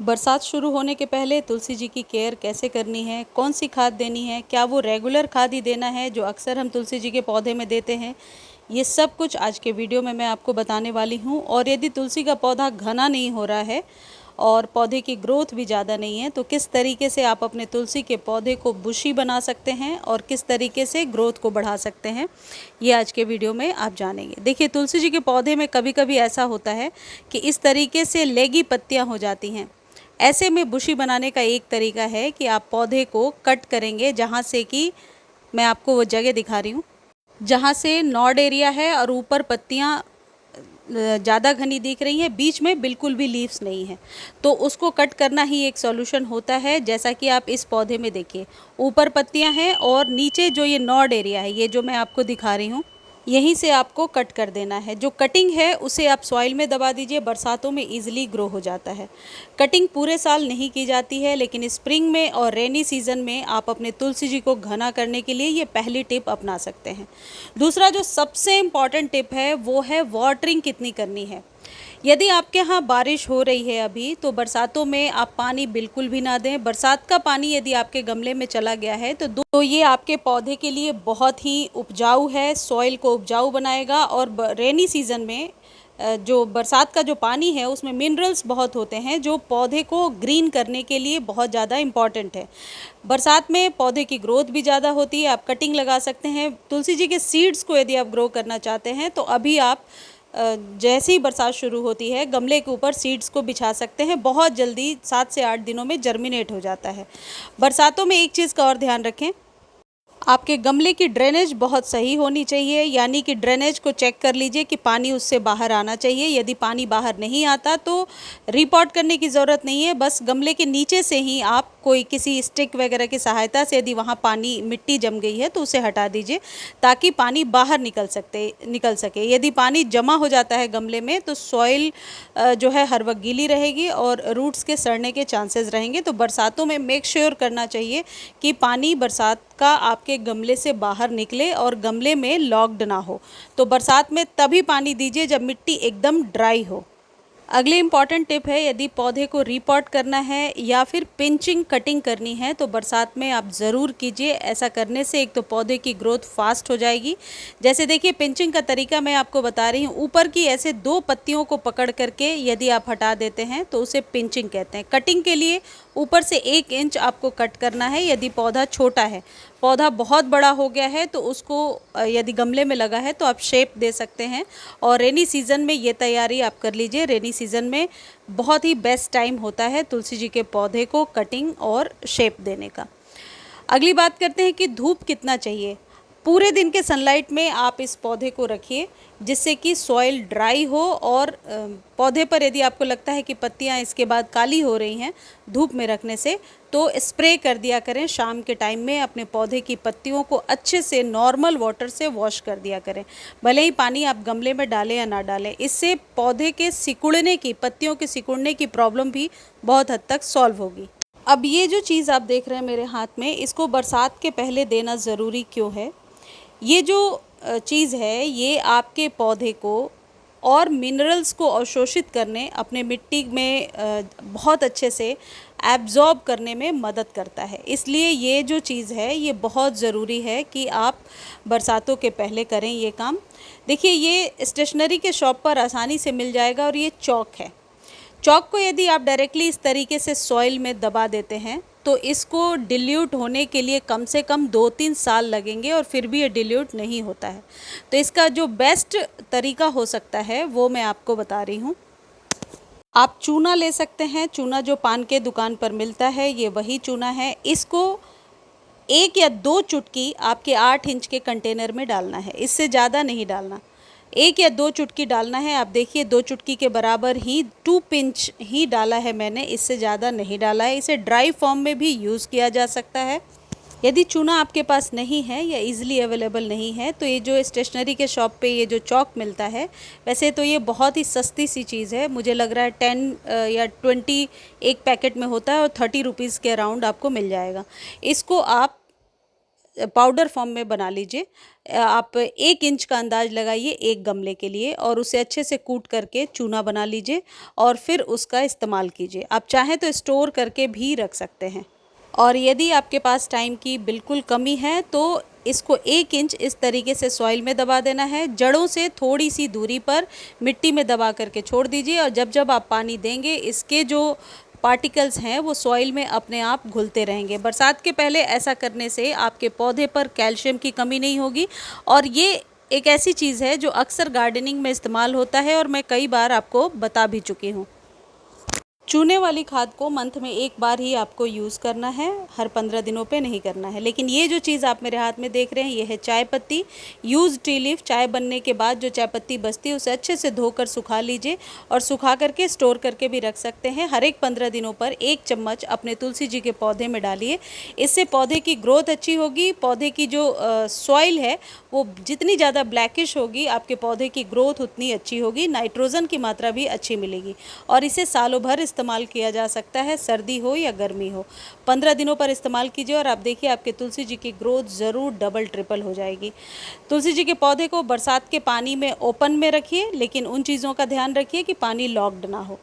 बरसात शुरू होने के पहले तुलसी जी की केयर कैसे करनी है, कौन सी खाद देनी है, क्या वो रेगुलर खाद ही देना है जो अक्सर हम तुलसी जी के पौधे में देते हैं, ये सब कुछ आज के वीडियो में मैं आपको बताने वाली हूँ। और यदि तुलसी का पौधा घना नहीं हो रहा है और पौधे की ग्रोथ भी ज़्यादा नहीं है तो किस तरीके से आप अपने तुलसी के पौधे को बुशी बना सकते हैं और किस तरीके से ग्रोथ को बढ़ा सकते हैं, ये आज के वीडियो में आप जानेंगे। देखिए, तुलसी जी के पौधे में कभी कभी ऐसा होता है कि इस तरीके से लेगी पत्तियाँ हो जाती हैं। ऐसे में बुशी बनाने का एक तरीका है कि आप पौधे को कट करेंगे, जहाँ से कि मैं आपको वो जगह दिखा रही हूँ जहाँ से नॉड एरिया है और ऊपर पत्तियाँ ज़्यादा घनी दिख रही हैं, बीच में बिल्कुल भी लीव्स नहीं है, तो उसको कट करना ही एक सॉल्यूशन होता है। जैसा कि आप इस पौधे में देखिए, ऊपर पत्तियां हैं और नीचे जो ये नॉड एरिया है, ये जो मैं आपको दिखा रही हूँ, यहीं से आपको कट कर देना है। जो कटिंग है उसे आप सॉइल में दबा दीजिए, बरसातों में इजीली ग्रो हो जाता है। कटिंग पूरे साल नहीं की जाती है, लेकिन स्प्रिंग में और रेनी सीजन में आप अपने तुलसी जी को घना करने के लिए ये पहली टिप अपना सकते हैं। दूसरा जो सबसे इम्पॉर्टेंट टिप है वो है वाटरिंग कितनी करनी है। यदि आपके यहाँ बारिश हो रही है अभी, तो बरसातों में आप पानी बिल्कुल भी ना दें। बरसात का पानी यदि आपके गमले में चला गया है तो ये आपके पौधे के लिए बहुत ही उपजाऊ है, सॉइल को उपजाऊ बनाएगा। और रेनी सीजन में जो बरसात का जो पानी है उसमें मिनरल्स बहुत होते हैं जो पौधे को ग्रीन करने के लिए बहुत ज़्यादा इम्पॉर्टेंट है। बरसात में पौधे की ग्रोथ भी ज़्यादा होती है। आप कटिंग लगा सकते हैं। तुलसी जी के सीड्स को यदि आप ग्रो करना चाहते हैं तो अभी आप जैसे ही बरसात शुरू होती है गमले के ऊपर सीड्स को बिछा सकते हैं। बहुत जल्दी 7 से 8 दिनों में जर्मिनेट हो जाता है। बरसातों में एक चीज़ का और ध्यान रखें, आपके गमले की ड्रेनेज बहुत सही होनी चाहिए, यानी कि ड्रेनेज को चेक कर लीजिए कि पानी उससे बाहर आना चाहिए। यदि पानी बाहर नहीं आता तो रिपोर्ट करने की ज़रूरत नहीं है, बस गमले के नीचे से ही आप कोई किसी स्टिक वगैरह की सहायता से यदि वहाँ पानी मिट्टी जम गई है तो उसे हटा दीजिए ताकि पानी बाहर निकल सके। यदि पानी जमा हो जाता है गमले में तो सॉइल जो है हर वक्त गीली रहेगी और रूट्स के सड़ने के चांसेस रहेंगे। तो बरसातों में मेक श्योर करना चाहिए कि पानी बरसात का आपके गमले से बाहर निकले और गमले में लॉक्ड ना हो। तो बरसात में तभी पानी दीजिए जब मिट्टी एकदम ड्राई हो। अगली इम्पॉर्टेंट टिप है, यदि पौधे को रीपॉट करना है या फिर पिंचिंग कटिंग करनी है तो बरसात में आप ज़रूर कीजिए। ऐसा करने से एक तो पौधे की ग्रोथ फास्ट हो जाएगी। जैसे देखिए, पिंचिंग का तरीका मैं आपको बता रही हूँ। ऊपर की ऐसे 2 पत्तियों को पकड़ करके यदि आप हटा देते हैं तो उसे पिंचिंग कहते हैं। कटिंग के लिए ऊपर से 1 इंच आपको कट करना है यदि पौधा छोटा है। पौधा बहुत बड़ा हो गया है तो उसको यदि गमले में लगा है तो आप शेप दे सकते हैं। और रेनी सीज़न में ये तैयारी आप कर लीजिए। रेनी सीज़न में बहुत ही बेस्ट टाइम होता है तुलसी जी के पौधे को कटिंग और शेप देने का। अगली बात करते हैं कि धूप कितना चाहिए। पूरे दिन के सनलाइट में आप इस पौधे को रखिए जिससे कि सॉइल ड्राई हो। और पौधे पर यदि आपको लगता है कि पत्तियां इसके बाद काली हो रही हैं धूप में रखने से, तो स्प्रे कर दिया करें। शाम के टाइम में अपने पौधे की पत्तियों को अच्छे से नॉर्मल वाटर से वॉश कर दिया करें, भले ही पानी आप गमले में डालें या ना डालें। इससे पौधे के सिकुड़ने की, पत्तियों के सिकुड़ने की प्रॉब्लम भी बहुत हद तक सॉल्व होगी। अब ये जो चीज़ आप देख रहे हैं मेरे हाथ में, इसको बरसात के पहले देना ज़रूरी क्यों है? ये जो चीज़ है ये आपके पौधे को और मिनरल्स को अवशोषित करने, अपने मिट्टी में बहुत अच्छे से एब्जॉर्ब करने में मदद करता है। इसलिए ये जो चीज़ है ये बहुत ज़रूरी है कि आप बरसातों के पहले करें ये काम। देखिए, ये स्टेशनरी के शॉप पर आसानी से मिल जाएगा और ये चॉक है। चॉक को यदि आप डायरेक्टली इस तरीके से सॉइल में दबा देते हैं तो इसको डिल्यूट होने के लिए कम से कम 2-3 साल लगेंगे और फिर भी ये डिल्यूट नहीं होता है। तो इसका जो बेस्ट तरीका हो सकता है वो मैं आपको बता रही हूँ। आप चूना ले सकते हैं। चूना जो पान के दुकान पर मिलता है ये वही चूना है। इसको 1 या 2 चुटकी आपके 8 इंच के कंटेनर में डालना है, इससे ज़्यादा नहीं डालना। 1 या 2 चुटकी डालना है। आप देखिए 2 चुटकी के बराबर ही 2 पिंच ही डाला है मैंने, इससे ज़्यादा नहीं डाला है। इसे ड्राई फॉर्म में भी यूज़ किया जा सकता है। यदि चूना आपके पास नहीं है या इजीली अवेलेबल नहीं है तो ये जो स्टेशनरी के शॉप पे ये जो चॉक मिलता है, वैसे तो ये बहुत ही सस्ती सी चीज़ है। मुझे लग रहा है 10 या 20 एक पैकेट में होता है और 30 रुपीज़ के अराउंड आपको मिल जाएगा। इसको आप पाउडर फॉर्म में बना लीजिए। आप 1 इंच का अंदाज लगाइए एक गमले के लिए और उसे अच्छे से कूट करके चूना बना लीजिए और फिर उसका इस्तेमाल कीजिए। आप चाहें तो स्टोर करके भी रख सकते हैं। और यदि आपके पास टाइम की बिल्कुल कमी है तो इसको 1 इंच इस तरीके से सॉइल में दबा देना है। जड़ों से थोड़ी सी दूरी पर मिट्टी में दबा करके छोड़ दीजिए और जब जब आप पानी देंगे इसके जो पार्टिकल्स हैं वो सॉइल में अपने आप घुलते रहेंगे। बरसात के पहले ऐसा करने से आपके पौधे पर कैल्शियम की कमी नहीं होगी और ये एक ऐसी चीज़ है जो अक्सर गार्डनिंग में इस्तेमाल होता है और मैं कई बार आपको बता भी चुकी हूँ। चूने वाली खाद को मंथ में एक बार ही आपको यूज़ करना है, हर 15 दिनों पे नहीं करना है। लेकिन ये जो चीज़ आप मेरे हाथ में देख रहे हैं ये है चाय पत्ती। Use T leaf. चाय बनने के बाद जो चाय पत्ती बचती है उसे अच्छे से धोकर सुखा लीजिए और सुखा करके स्टोर करके भी रख सकते हैं। हर एक 15 दिनों पर 1 चम्मच अपने तुलसी जी के पौधे में डालिए। इससे पौधे की ग्रोथ अच्छी होगी। पौधे की जो सॉइल है वो जितनी ज़्यादा ब्लैकिश होगी आपके पौधे की ग्रोथ उतनी अच्छी होगी। नाइट्रोजन की मात्रा भी अच्छी मिलेगी और इसे सालों भर इस्तेमाल किया जा सकता है, सर्दी हो या गर्मी हो। 15 दिनों पर इस्तेमाल कीजिए और आप देखिए आपके तुलसी जी की ग्रोथ ज़रूर डबल ट्रिपल हो जाएगी। तुलसी जी के पौधे को बरसात के पानी में ओपन में रखिए, लेकिन उन चीज़ों का ध्यान रखिए कि पानी लॉक्ड ना हो।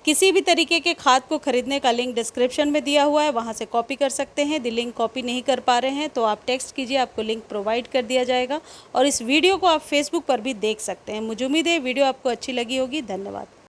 किसी भी तरीके के खाद को खरीदने का लिंक डिस्क्रिप्शन में दिया हुआ है, वहाँ से कॉपी कर सकते हैं। यदि लिंक कॉपी नहीं कर पा रहे हैं तो आप टेक्स्ट कीजिए, आपको लिंक प्रोवाइड कर दिया जाएगा। और इस वीडियो को आप फेसबुक पर भी देख सकते हैं। मुझे उम्मीद है वीडियो आपको अच्छी लगी होगी। धन्यवाद।